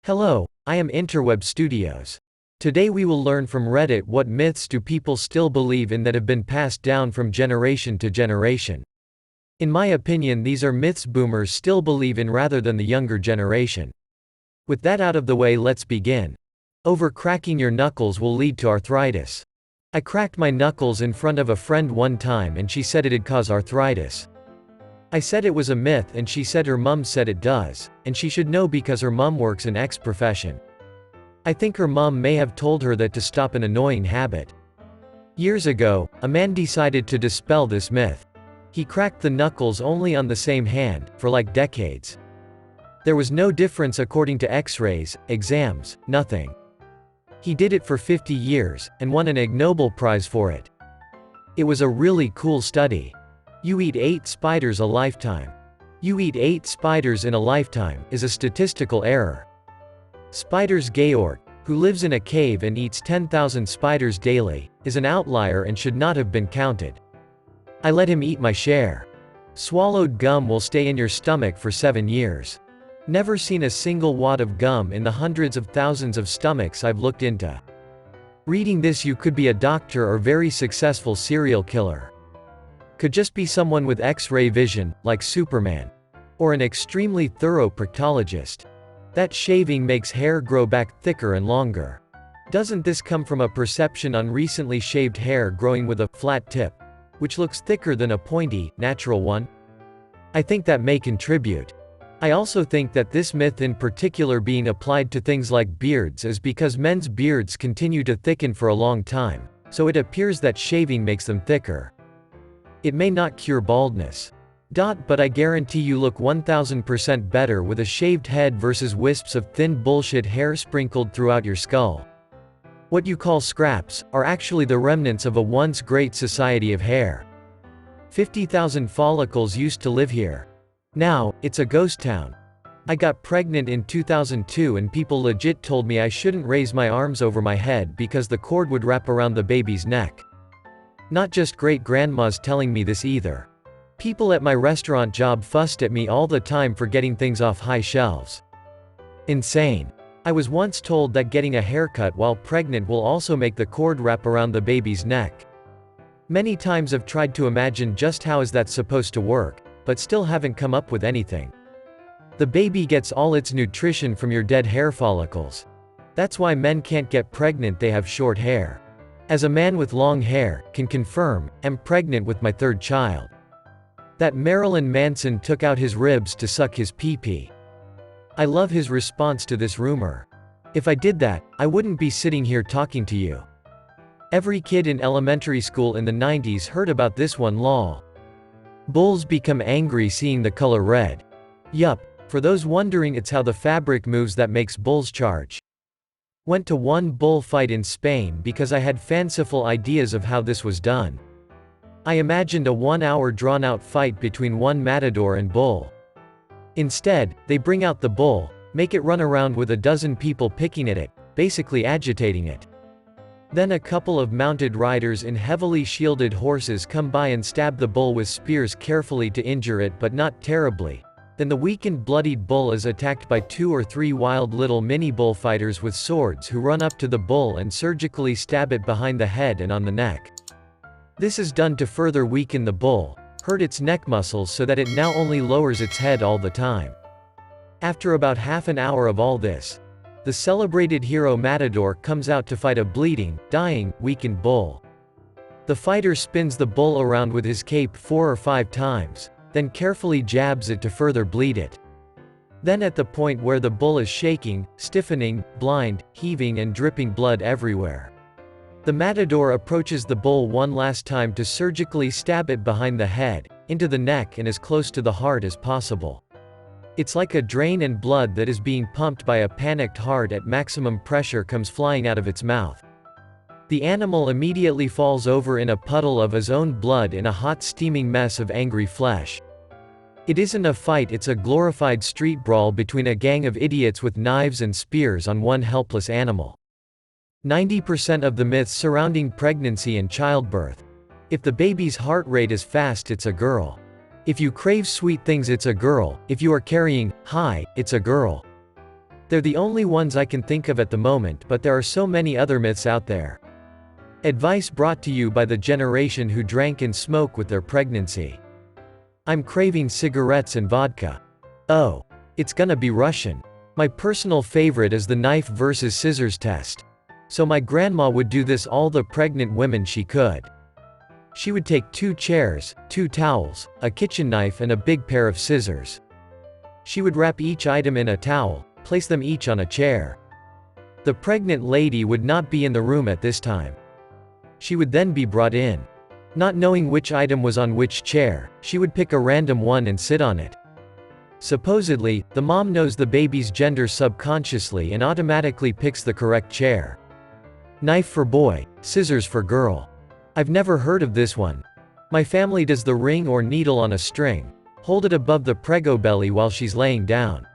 Hello, I am Interweb Studios. Today we will learn from Reddit what myths do people still believe in that have been passed down from generation to generation. In my opinion, these are myths boomers still believe in rather than the younger generation. With that out of the way, let's begin. Overcracking your knuckles will lead to arthritis. I cracked my knuckles in front of a friend one time and she said it'd cause arthritis. I said it was a myth and she said her mum said it does, and she should know because her mum works in X profession. I think her mum may have told her that to stop an annoying habit. Years ago, a man decided to dispel this myth. He cracked the knuckles only on the same hand, for like decades. There was no difference according to X-rays, exams, nothing. He did it for 50 years, and won an Ig Nobel Prize for it. It was a really cool study. You eat 8 spiders a lifetime. You eat 8 spiders in a lifetime is a statistical error. Spiders Georg, who lives in a cave and eats 10,000 spiders daily, is an outlier and should not have been counted. I let him eat my share. Swallowed gum will stay in your stomach for 7 years. Never seen a single wad of gum in the hundreds of thousands of stomachs I've looked into. Reading this, you could be a doctor or very successful serial killer. Could just be someone with X-ray vision, like Superman. Or an extremely thorough proctologist. That shaving makes hair grow back thicker and longer. Doesn't this come from a perception on recently shaved hair growing with a flat tip, which looks thicker than a pointy, natural one? I think that may contribute. I also think that this myth in particular being applied to things like beards is because men's beards continue to thicken for a long time, so it appears that shaving makes them thicker. It may not cure baldness. But I guarantee you look 1000% better with a shaved head versus wisps of thin bullshit hair sprinkled throughout your skull. What you call scraps are actually the remnants of a once great society of hair. 50,000 follicles used to live here. Now, it's a ghost town. I got pregnant in 2002 and people legit told me I shouldn't raise my arms over my head because the cord would wrap around the baby's neck. Not just great-grandmas telling me this either. People at my restaurant job fussed at me all the time for getting things off high shelves. Insane. I was once told that getting a haircut while pregnant will also make the cord wrap around the baby's neck. Many times I've tried to imagine just how is that supposed to work, but still haven't come up with anything. The baby gets all its nutrition from your dead hair follicles. That's why men can't get pregnant, they have short hair. As a man with long hair, can confirm, I'm pregnant with my 3rd child. That Marilyn Manson took out his ribs to suck his pee-pee. I love his response to this rumor. If I did that, I wouldn't be sitting here talking to you. Every kid in elementary school in the 90s heard about this one, lol. Bulls become angry seeing the color red. Yup, for those wondering, it's how the fabric moves that makes bulls charge. Went to one bull fight in Spain because I had fanciful ideas of how this was done. I imagined a 1-hour drawn-out fight between one matador and bull. Instead, they bring out the bull, make it run around with a dozen people picking at it, basically agitating it. Then a couple of mounted riders in heavily shielded horses come by and stab the bull with spears carefully to injure it but not terribly. Then the weakened, bloodied bull is attacked by 2 or 3 wild little mini bullfighters with swords who run up to the bull and surgically stab it behind the head and on the neck. This is done to further weaken the bull, hurt its neck muscles so that it now only lowers its head all the time. After about half an hour of all this, the celebrated hero matador comes out to fight a bleeding, dying, weakened bull. The fighter spins the bull around with his cape 4 or 5 times. Then carefully jabs it to further bleed it. Then at the point where the bull is shaking, stiffening, blind, heaving and dripping blood everywhere, the matador approaches the bull one last time to surgically stab it behind the head, into the neck and as close to the heart as possible. It's like a drain, and blood that is being pumped by a panicked heart at maximum pressure comes flying out of its mouth. The animal immediately falls over in a puddle of his own blood in a hot steaming mess of angry flesh. It isn't a fight, it's a glorified street brawl between a gang of idiots with knives and spears on one helpless animal. 90% of the myths surrounding pregnancy and childbirth. If the baby's heart rate is fast, it's a girl. If you crave sweet things, it's a girl. If you are carrying high, it's a girl. They're the only ones I can think of at the moment, but there are so many other myths out there. Advice brought to you by the generation who drank and smoked with their pregnancy. I'm craving cigarettes and vodka. Oh. It's gonna be Russian. My personal favorite is the knife versus scissors test. So my grandma would do this all the pregnant women she could. She would take 2 chairs, 2 towels, a kitchen knife and a big pair of scissors. She would wrap each item in a towel, place them each on a chair. The pregnant lady would not be in the room at this time. She would then be brought in. Not knowing which item was on which chair, she would pick a random one and sit on it. Supposedly, the mom knows the baby's gender subconsciously and automatically picks the correct chair. Knife for boy, scissors for girl. I've never heard of this one. My family does the ring or needle on a string, hold it above the prego belly while she's laying down.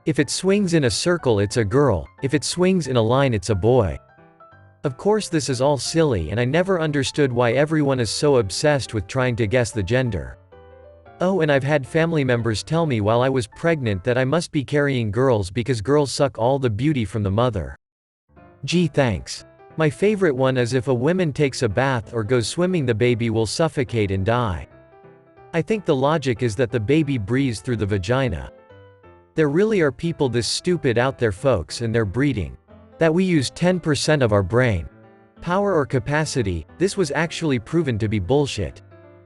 If it swings in a circle it's a girl, if it swings in a line it's a boy. Of course this is all silly and I never understood why everyone is so obsessed with trying to guess the gender. Oh, and I've had family members tell me while I was pregnant that I must be carrying girls because girls suck all the beauty from the mother. Gee thanks. My favorite one is if a woman takes a bath or goes swimming the baby will suffocate and die. I think the logic is that the baby breathes through the vagina. There really are people this stupid out there folks and they're breeding. That we use 10% of our brain power or capacity. This was actually proven to be bullshit.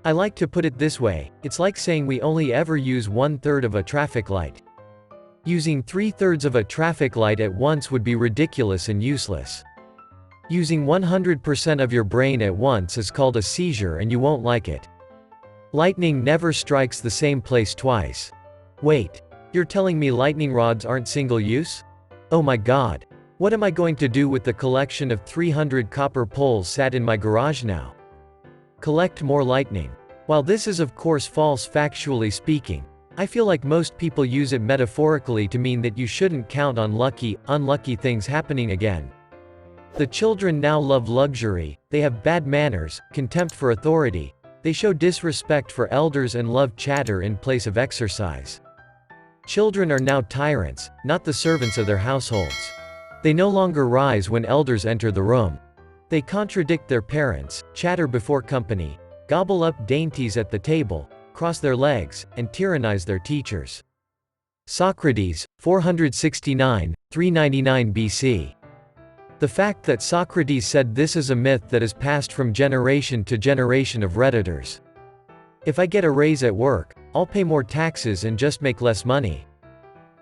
I like to put it this way, it's like saying we only ever use 1/3 of a traffic light. Using 3/3 of a traffic light at once would be ridiculous and useless. Using 100% of your brain at once is called a seizure and you won't like it. Lightning never strikes the same place twice. Wait, you're telling me lightning rods aren't single use? Oh my god. What am I going to do with the collection of 300 copper poles sat in my garage now? Collect more lightning. While this is of course false factually speaking, I feel like most people use it metaphorically to mean that you shouldn't count on unlucky things happening again. The children now love luxury, they have bad manners, contempt for authority, they show disrespect for elders and love chatter in place of exercise. Children are now tyrants, not the servants of their households. They no longer rise when elders enter the room. They contradict their parents, chatter before company, gobble up dainties at the table, cross their legs, and tyrannize their teachers. Socrates, 469–399 BC. The fact that Socrates said this is a myth that is passed from generation to generation of Redditors. If I get a raise at work, I'll pay more taxes and just make less money.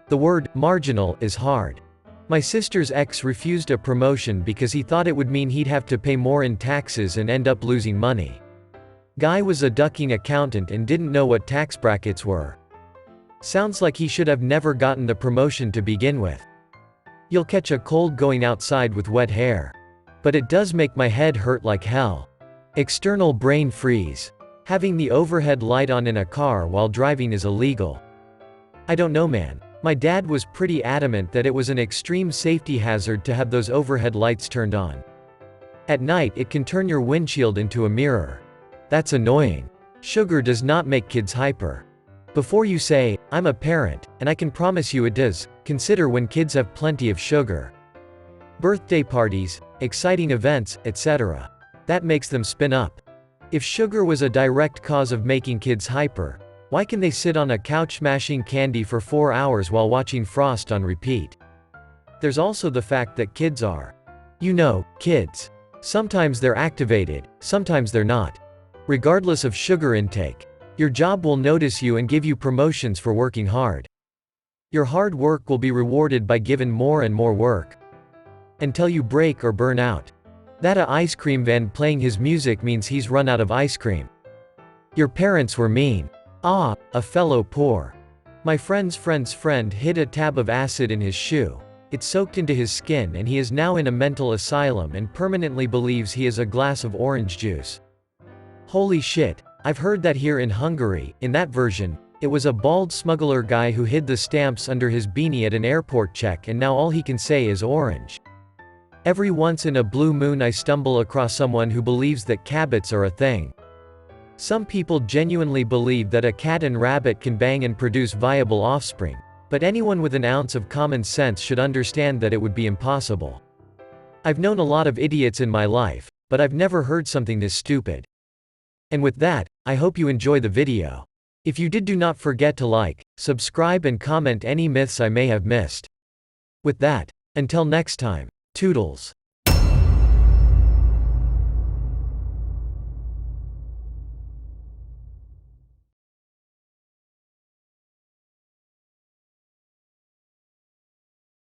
The word marginal is hard. My sister's ex refused a promotion because he thought it would mean he'd have to pay more in taxes and end up losing money. Guy was a ducking accountant and didn't know what tax brackets were. Sounds like he should have never gotten the promotion to begin with. You'll catch a cold going outside with wet hair. But it does make my head hurt like hell. External brain freeze. Having the overhead light on in a car while driving is illegal. I don't know man. My dad was pretty adamant that it was an extreme safety hazard to have those overhead lights turned on. At night it can turn your windshield into a mirror. That's annoying. Sugar does not make kids hyper. Before you say, I'm a parent, and I can promise you it does, consider when kids have plenty of sugar. Birthday parties, exciting events, etc. That makes them spin up. If sugar was a direct cause of making kids hyper, why can they sit on a couch mashing candy for 4 hours while watching Frost on repeat? There's also the fact that kids are, kids. Sometimes they're activated, sometimes they're not. Regardless of sugar intake, your job will notice you and give you promotions for working hard. Your hard work will be rewarded by given more and more work. Until you break or burn out. That a ice cream van playing his music means he's run out of ice cream. Your parents were mean. Ah, a fellow poor. My friend's friend hid a tab of acid in his shoe. It soaked into his skin and he is now in a mental asylum and permanently believes he is a glass of orange juice. Holy shit, I've heard that here in Hungary. In that version, it was a bald smuggler guy who hid the stamps under his beanie at an airport check and now all he can say is orange. Every once in a blue moon I stumble across someone who believes that cabots are a thing. Some people genuinely believe that a cat and rabbit can bang and produce viable offspring. But anyone with an ounce of common sense should understand that it would be impossible. I've known a lot of idiots in my life, but I've never heard something this stupid. And with that, I hope you enjoy the video. If you did, do not forget to like, subscribe and comment any myths I may have missed. With that, until next time, toodles.